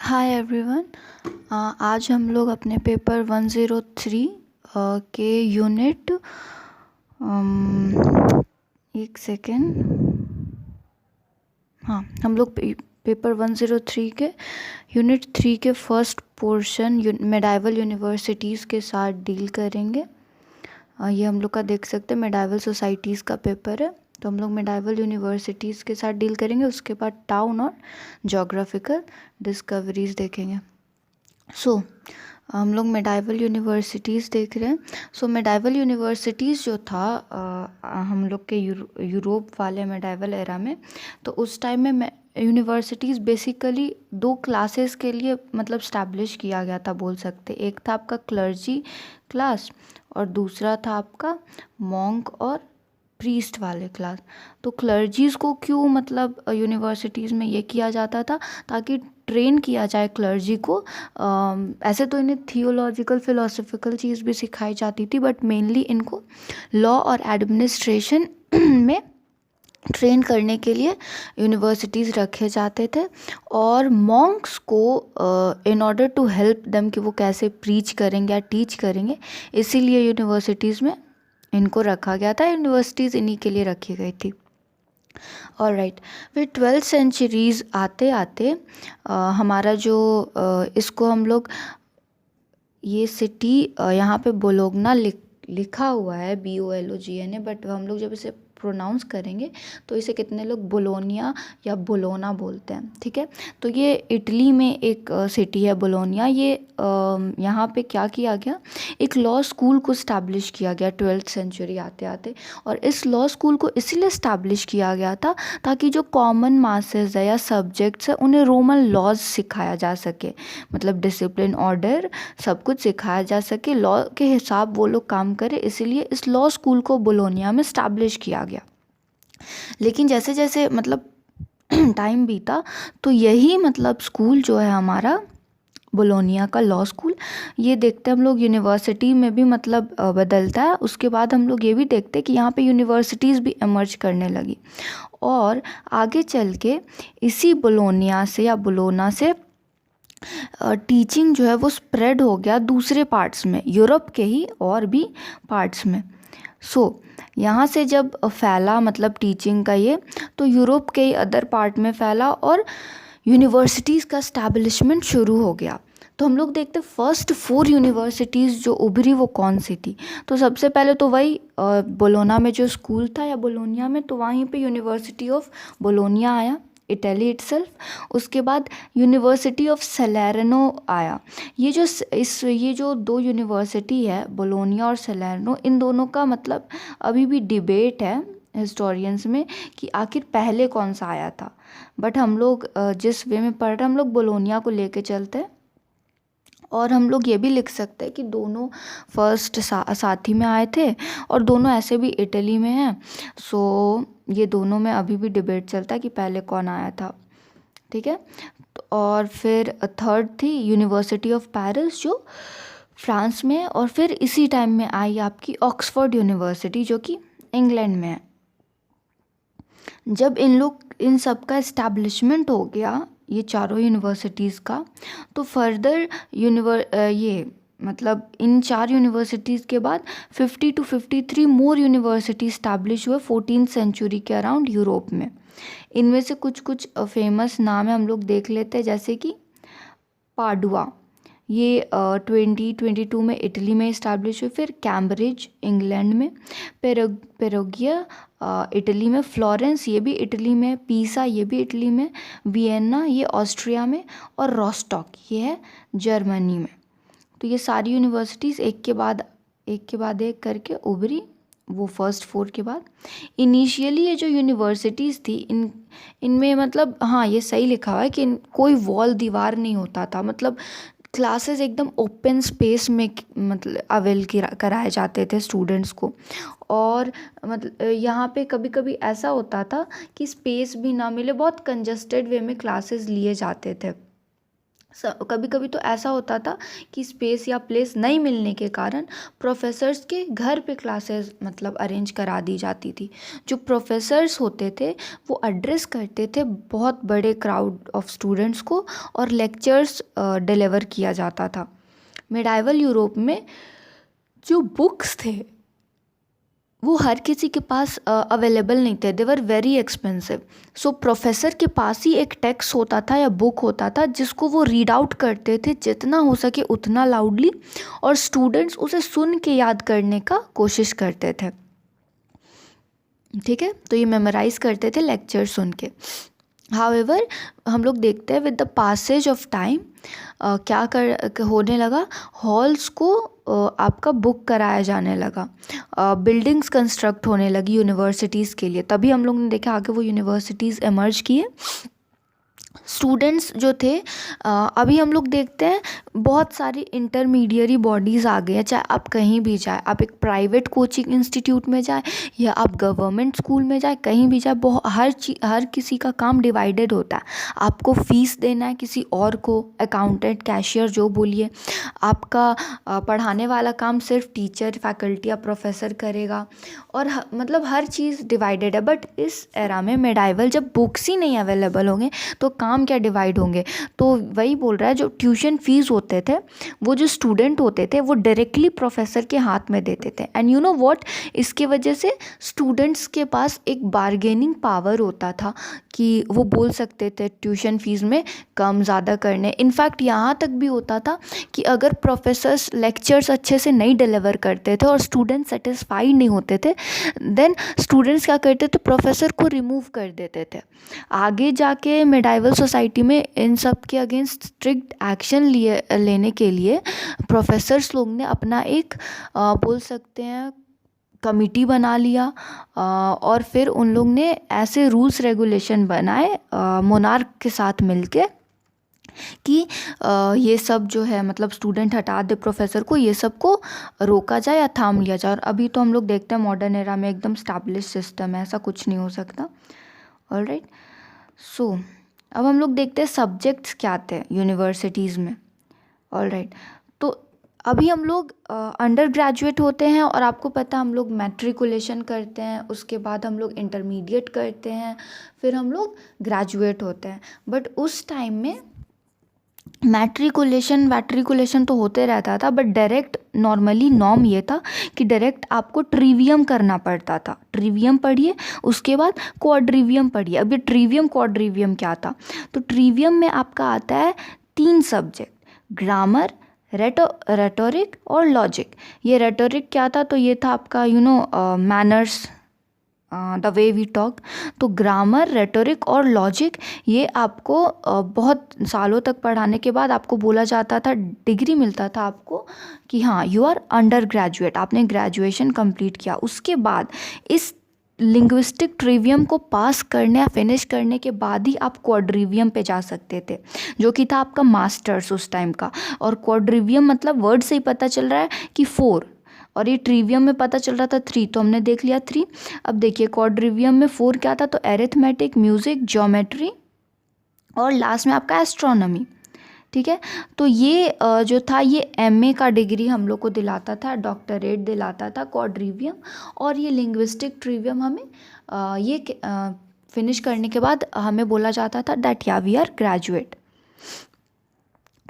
Hi everyone. आज हम लोग अपने पेपर 103 के यूनिट एक सेकेंड हाँ हम लोग पेपर 103 के यूनिट 3 के फर्स्ट पोर्शन मेडाइवल यूनिवर्सिटीज़ के साथ डील करेंगे। ये हम लोग का देख सकते हैं मेडाइवल सोसाइटीज़ का पेपर है, तो हम लोग मेडाइवल यूनिवर्सिटीज़ के साथ डील करेंगे। उसके बाद टाउन और जोग्राफिकल डिस्कवरीज देखेंगे। हम लोग मेडाइवल यूनिवर्सिटीज़ देख रहे हैं। मेडाइवल यूनिवर्सिटीज़ जो था हम लोग के यूरोप वाले मेडाइवल एरा में, तो उस टाइम में यूनिवर्सिटीज़ बेसिकली दो क्लासेस के लिए मतलब स्टैब्लिश किया गया था बोल सकते। एक था आपका क्लर्जी क्लास और दूसरा था आपका मॉन्क और प्रीस्ट वाले क्लास। तो क्लर्जीज़ को क्यों मतलब यूनिवर्सिटीज़ में ये किया जाता था ताकि ट्रेन किया जाए क्लर्जी को। ऐसे तो इन्हें थियोलॉजिकल फिलोसफिकल चीज़ भी सिखाई जाती थी, बट मेनली इनको लॉ और एडमिनिस्ट्रेशन में ट्रेन करने के लिए यूनिवर्सिटीज़ रखे जाते थे। और मॉन्क्स को in order to help them कि वो कैसे प्रीच करेंगे या टीच करेंगे, इसीलिए यूनिवर्सिटीज़ में इनको रखा गया था। यूनिवर्सिटीज़ इन्हीं के लिए रखी गई थी। ऑलराइट, फिर 12th सेंचुरीज़ आते आते हमारा जो इसको हम लोग ये सिटी यहाँ पे बोलोगना लिखा हुआ है BOLOGNA, बट हम लोग जब इसे प्रोनाउंस करेंगे तो इसे कितने लोग बोलोनिया या बोलोना बोलते हैं। ठीक है, तो ये इटली में एक सिटी है बोलोनिया। ये यहाँ पे क्या किया गया, एक लॉ स्कूल को स्टैब्लिश किया गया 12th सेंचुरी आते आते। और इस लॉ स्कूल को इसीलिए स्टैब्लिश किया गया था ताकि जो कॉमन मासेस है या सब्जेक्ट्स है उन्हें रोमन लॉज सिखाया जा सके, मतलब डिसिप्लिन ऑर्डर सब कुछ सिखाया जा सके, लॉ के हिसाब वो लोग काम करें, इसीलिए इस लॉ स्कूल को बोलोनिया में स्टैब्लिश किया गया। लेकिन जैसे जैसे मतलब टाइम बीता तो यही मतलब स्कूल जो है हमारा बोलोनिया का लॉ स्कूल, ये देखते हम लोग यूनिवर्सिटी में भी मतलब बदलता है। उसके बाद हम लोग ये भी देखते कि यहाँ पे यूनिवर्सिटीज़ भी इमर्ज करने लगी और आगे चल के इसी बोलोनिया से या बोलोना से टीचिंग जो है वो स्प्रेड हो गया दूसरे पार्ट्स में, यूरोप के ही और भी पार्ट्स में। यहाँ से जब फैला मतलब टीचिंग का ये, तो यूरोप के ही अदर पार्ट में फैला और यूनिवर्सिटीज़ का स्टैब्लिशमेंट शुरू हो गया। तो हम लोग देखते फर्स्ट 4 यूनिवर्सिटीज़ जो उभरी वो कौन सी थी। तो सबसे पहले तो वही बोलोना में जो स्कूल था या बोलोनिया में, तो वहीं पे यूनिवर्सिटी ऑफ बोलोनिया आया, इटली इटसेल्फ। उसके बाद यूनिवर्सिटी ऑफ सैलेर्नो आया। ये जो दो यूनिवर्सिटी है बोलोनिया और सैलेर्नो, इन दोनों का मतलब अभी भी डिबेट है हिस्टोरियंस में कि आखिर पहले कौन सा आया था। बट हम लोग जिस वे में पढ़ रहे हैं हम लोग बोलोनिया को लेके चलते हैं। और हम लोग ये भी लिख सकते हैं कि दोनों फर्स्ट साथ ही में आए थे और दोनों ऐसे भी इटली में हैं। ये दोनों में अभी भी डिबेट चलता है कि पहले कौन आया था। ठीक है, और फिर थर्ड थी यूनिवर्सिटी ऑफ पेरिस जो फ्रांस में है। और फिर इसी टाइम में आई आपकी ऑक्सफोर्ड यूनिवर्सिटी जो कि इंग्लैंड में है। जब इन सब का इस्टेब्लिशमेंट हो गया ये चारों यूनिवर्सिटीज़ का, तो फर्दर ये मतलब इन 4 यूनिवर्सिटीज़ के बाद 50 to 53 मोर यूनिवर्सिटी इस्टेब्लिश हुए 14th सेंचुरी के अराउंड यूरोप में। इनमें से कुछ कुछ फेमस नाम है, हम लोग देख लेते हैं। जैसे कि पाडुआ, ये 2022 में इटली में इस्टेब्लिश हुई। फिर कैम्ब्रिज इंग्लैंड में, पेरोगिया इटली में, फ्लोरेंस ये भी इटली में, पीसा ये भी इटली में, वियना ये ऑस्ट्रिया में, और रोस्टॉक ये है जर्मनी में। तो ये सारी यूनिवर्सिटीज़ एक के बाद एक करके उभरी वो फर्स्ट 4 के बाद। इनिशियली ये जो यूनिवर्सिटीज़ थी इनमें मतलब हाँ ये सही लिखा हुआ है कि कोई वॉल दीवार नहीं होता था, मतलब क्लासेस एकदम ओपन स्पेस में मतलब अवेल कराए जाते थे स्टूडेंट्स को। और मतलब यहाँ पे कभी कभी ऐसा होता था कि स्पेस भी ना मिले, बहुत कंजस्टेड वे में क्लासेस लिए जाते थे। कभी कभी तो ऐसा होता था कि स्पेस या प्लेस नहीं मिलने के कारण प्रोफेसर्स के घर पे क्लासेस मतलब अरेंज करा दी जाती थी। जो प्रोफेसर्स होते थे वो एड्रेस करते थे बहुत बड़े क्राउड ऑफ स्टूडेंट्स को, और लेक्चर्स डिलीवर किया जाता था। मिडाइवल यूरोप में जो बुक्स थे वो हर किसी के पास अवेलेबल नहीं थे, they were very expensive. So professor के पास ही एक टेक्स्ट होता था या बुक होता था जिसको वो रीड आउट करते थे जितना हो सके उतना लाउडली, और स्टूडेंट्स उसे सुन के याद करने का कोशिश करते थे। ठीक है, तो ये मेमोराइज करते थे लेक्चर सुन के। हाउएवर हम लोग देखते हैं with the passage of time क्या होने लगा, हॉल्स को आपका बुक कराया जाने लगा, बिल्डिंग्स कंस्ट्रक्ट होने लगी यूनिवर्सिटीज़ के लिए। तभी हम लोग ने देखा आगे वो यूनिवर्सिटीज़ एमर्ज किए। स्टूडेंट्स जो थे अभी हम लोग देखते हैं बहुत सारी इंटरमीडिएरी बॉडीज़ आ गई हैं। चाहे आप कहीं भी जाए, आप एक प्राइवेट कोचिंग इंस्टीट्यूट में जाए या आप गवर्नमेंट स्कूल में जाए, कहीं भी जाए, हर किसी का काम डिवाइडेड होता है। आपको फ़ीस देना है किसी और को, अकाउंटेंट, कैशियर जो बोलिए। आपका पढ़ाने वाला काम सिर्फ टीचर, फैकल्टी या प्रोफेसर करेगा, और मतलब हर चीज़ डिवाइडेड है। बट इस एरा में मेडाइवल जब बुक्स ही नहीं अवेलेबल होंगे तो काम क्या डिवाइड होंगे। तो वही बोल रहा है, जो ट्यूशन फीस होते थे वो जो स्टूडेंट होते थे वो डायरेक्टली प्रोफेसर के हाथ में देते थे। एंड यू नो व्हाट, इसके वजह से स्टूडेंट्स के पास एक बार्गेनिंग पावर होता था कि वो बोल सकते थे ट्यूशन फीस में कम ज़्यादा करने। इनफैक्ट यहाँ तक भी होता था कि अगर प्रोफेसर्स लेक्चर्स अच्छे से नहीं डिलीवर करते थे और स्टूडेंट सेटिस्फाइड नहीं होते थे, देन स्टूडेंट्स क्या करते थे, प्रोफेसर को रिमूव कर देते थे। आगे जाके मिडाइवल सोसाइटी में इन सब के अगेंस्ट स्ट्रिक्ट एक्शन लेने के लिए प्रोफेसर्स लोग ने अपना एक बोल सकते हैं कमिटी बना लिया, और फिर उन लोग ने ऐसे रूल्स रेगुलेशन बनाए मोनार्क के साथ मिलके कि ये सब जो है मतलब स्टूडेंट हटा दे प्रोफेसर को, ये सब को रोका जाए या थाम लिया जाए। और अभी तो हम लोग देखते हैं मॉडर्न एरा में एकदम स्टैब्लिश सिस्टम है, ऐसा कुछ नहीं हो सकता। ऑलराइट, सो अब हम लोग देखते हैं सब्जेक्ट्स क्या थे यूनिवर्सिटीज़ में। ऑलराइट, तो अभी हम लोग अंडर ग्रेजुएट होते हैं, और आपको पता हम लोग मैट्रिकुलेशन करते हैं, उसके बाद हम लोग इंटरमीडिएट करते हैं, फिर हम लोग ग्रेजुएट होते हैं। बट उस टाइम में मैट्रिकुलेशन तो होते रहता था, बट डायरेक्ट नॉर्मली नॉर्म ये था कि डायरेक्ट आपको ट्रिवियम करना पड़ता था। ट्रिवियम पढ़िए, उसके बाद क्वाड्रिवियम पढ़िए। अब ये ट्रिवियम क्वाड्रिवियम क्या था, तो ट्रिवियम में आपका आता है 3 सब्जेक्ट, ग्रामर, रेटोरिक और लॉजिक। ये रेटोरिक क्या था, तो ये था आपका manners, the way we talk. तो ग्रामर, रेटोरिक और लॉजिक ये आपको बहुत सालों तक पढ़ाने के बाद आपको बोला जाता था, डिग्री मिलता था आपको कि हाँ यू आर अंडर ग्रेजुएट, आपने ग्रेजुएशन कंप्लीट किया। उसके बाद इस लिंग्विस्टिक ट्रिवियम को पास करने या फिनिश करने के बाद ही आप क्वाड्रिवियम पे जा सकते थे, जो कि था आपका मास्टर्स उस टाइम का। और क्वाड्रिवियम मतलब वर्ड से ही पता चल रहा है कि 4, और ये ट्रिवियम में पता चल रहा था 3, तो हमने देख लिया 3। अब देखिए क्वाड्रिवियम में 4 क्या था, तो एरिथमेटिक, म्यूज़िक, ज्योमेट्री और लास्ट में आपका एस्ट्रोनॉमी। ठीक है, तो ये जो था ये एमए का डिग्री हम लोग को दिलाता था, डॉक्टरेट दिलाता था क्वाड्रिवियम। और ये लिंग्विस्टिक ट्रिवियम हमें ये फिनिश करने के बाद हमें बोला जाता था दैट या वी आर ग्रेजुएट।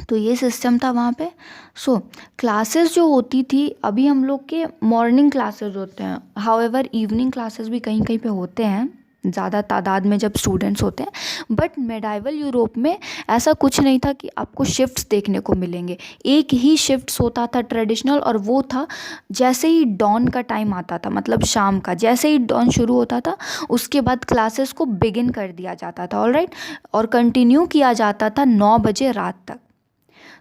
तो ये सिस्टम था वहाँ पे। सो क्लासेस जो होती थी, अभी हम लोग के मॉर्निंग क्लासेस होते हैं, हाउएवर इवनिंग क्लासेस भी कहीं कहीं पे होते हैं ज़्यादा तादाद में जब स्टूडेंट्स होते हैं। बट मेडाइवल यूरोप में ऐसा कुछ नहीं था कि आपको शिफ्ट्स देखने को मिलेंगे। एक ही शिफ्ट्स होता था ट्रेडिशनल, और वो था जैसे ही डॉन का टाइम आता था, मतलब शाम का जैसे ही डॉन शुरू होता था उसके बाद क्लासेस को बिगिन कर दिया जाता था। ऑलराइट, और कंटिन्यू किया जाता था 9 बजे रात तक।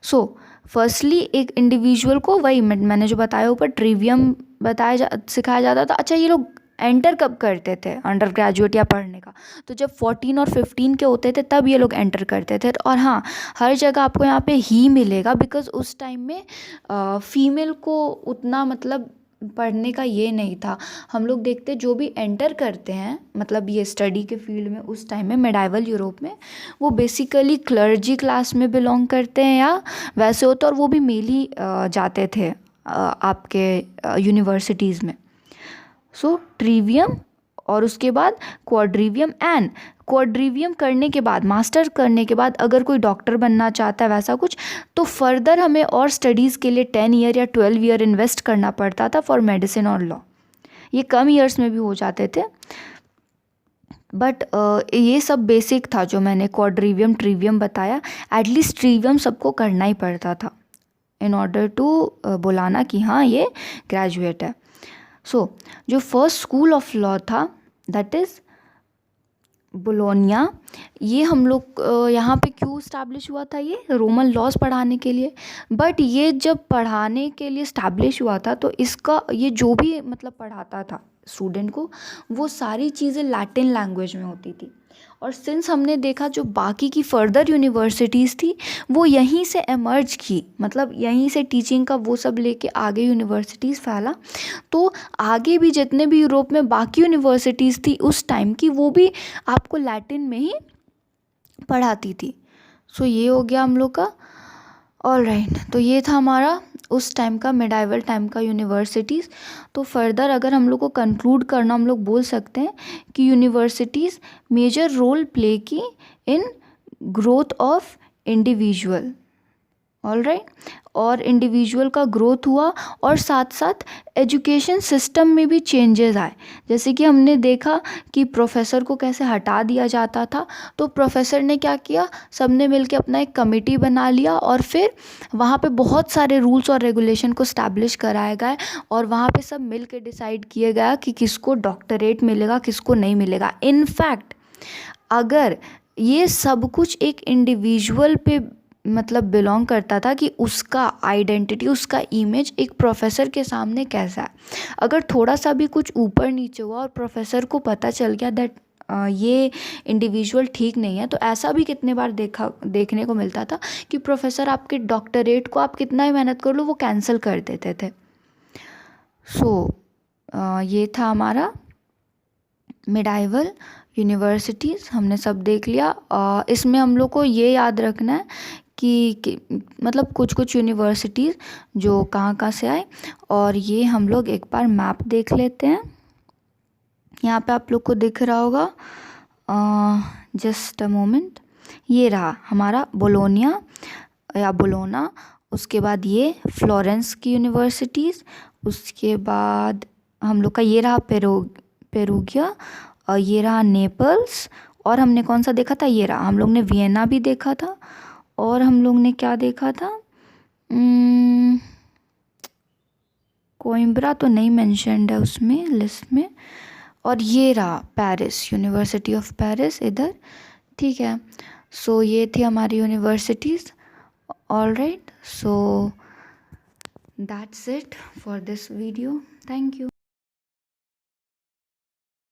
सो फर्स्टली एक इंडिविजुअल को वही मैंने जो बताया ऊपर ट्रिवियम सिखाया जाता था। अच्छा, ये लोग एंटर कब करते थे अंडर ग्रेजुएट या पढ़ने का, तो जब 14 और 15 के होते थे तब ये लोग एंटर करते थे। और हाँ, हर जगह आपको यहाँ पे ही मिलेगा, बिकॉज उस टाइम में फीमेल को उतना मतलब पढ़ने का ये नहीं था। हम लोग देखते जो भी एंटर करते हैं मतलब ये स्टडी के फील्ड में उस टाइम में मेडाइवल यूरोप में, वो बेसिकली क्लर्जी क्लास में बिलोंग करते हैं या वैसे होते, और वो भी मेनली जाते थे आपके यूनिवर्सिटीज़ में। सो ट्रिवियम और उसके बाद क्वाड्रिवियम, एंड क्वाड्रिवियम करने के बाद, मास्टर करने के बाद अगर कोई डॉक्टर बनना चाहता है वैसा कुछ, तो फर्दर हमें और स्टडीज़ के लिए 10 ईयर या 12 ईयर इन्वेस्ट करना पड़ता था फॉर मेडिसिन और लॉ। ये कम ईयर्स में भी हो जाते थे, बट ये सब बेसिक था जो मैंने क्वाड्रिवियम ट्रिवियम बताया। एटलीस्ट ट्रिवियम सबको करना ही पड़ता था इन ऑर्डर टू बुलाना कि हाँ ये ग्रेजुएट है। सो जो फर्स्ट स्कूल ऑफ लॉ था दैट इज़ बोलोनिया, ये हम लोग यहाँ पे क्यों इस्टेब्लिश हुआ था, ये रोमन लॉज पढ़ाने के लिए। बट ये जब पढ़ाने के लिए इस्टेब्लिश हुआ था तो इसका ये जो भी मतलब पढ़ाता था स्टूडेंट को, वो सारी चीज़ें लैटिन लैंग्वेज में होती थी। और सिंस हमने देखा जो बाकी की फर्दर यूनिवर्सिटीज़ थी वो यहीं से एमर्ज की, मतलब यहीं से टीचिंग का वो सब लेके आगे यूनिवर्सिटीज़ फैला। तो आगे भी जितने भी यूरोप में बाकी यूनिवर्सिटीज़ थी उस टाइम की, वो भी आपको लैटिन में ही पढ़ाती थी। सो ये हो गया हम लोग का। ऑल राइट, तो ये था हमारा उस टाइम का मिडाइवल टाइम का यूनिवर्सिटीज़। तो फर्दर अगर हम लोग को कंक्लूड करना, हम लोग बोल सकते हैं कि यूनिवर्सिटीज़ मेजर रोल प्ले की in growth of individual. All right, और इंडिविजुअल का ग्रोथ हुआ और साथ साथ एजुकेशन सिस्टम में भी चेंजेस आए। जैसे कि हमने देखा कि प्रोफेसर को कैसे हटा दिया जाता था, तो प्रोफेसर ने क्या किया, सबने मिलकर अपना एक कमेटी बना लिया और फिर वहाँ पे बहुत सारे रूल्स और रेगुलेशन को स्टैब्लिश कराया गया और वहाँ पे सब मिल के डिसाइड किया गया कि किसको डॉक्टरेट मिलेगा किसको नहीं मिलेगा। इनफैक्ट अगर ये सब कुछ एक इंडिविजुअल पे मतलब बिलोंग करता था कि उसका आइडेंटिटी, उसका इमेज एक प्रोफेसर के सामने कैसा है, अगर थोड़ा सा भी कुछ ऊपर नीचे हुआ और प्रोफेसर को पता चल गया दैट ये इंडिविजुअल ठीक नहीं है, तो ऐसा भी कितने बार देखने को मिलता था कि प्रोफेसर आपके डॉक्टरेट को आप कितना ही मेहनत कर लो वो कैंसिल कर देते थे। सो ये था हमारा मिडाइवल यूनिवर्सिटीज़, हमने सब देख लिया। इसमें हम लोग को ये याद रखना है कि मतलब कुछ कुछ यूनिवर्सिटीज़ जो कहाँ कहाँ से आए, और ये हम लोग एक बार मैप देख लेते हैं। यहाँ पे आप लोग को दिख रहा होगा, जस्ट अ मोमेंट, ये रहा हमारा बोलोनिया या बोलोना। उसके बाद ये फ्लोरेंस की यूनिवर्सिटीज़, उसके बाद हम लोग का ये रहा पेरूगिया, और ये रहा नेपल्स, और हमने कौन सा देखा था, ये रहा हम लोग ने वियना भी देखा था, और हम लोग ने क्या देखा था, कोइम्ब्रा तो नहीं मेंशन्ड है उसमें लिस्ट में, और ये रहा पेरिस, यूनिवर्सिटी ऑफ पेरिस इधर। ठीक है, सो ये थी हमारी universities. All right, so that's it for this video, thank you.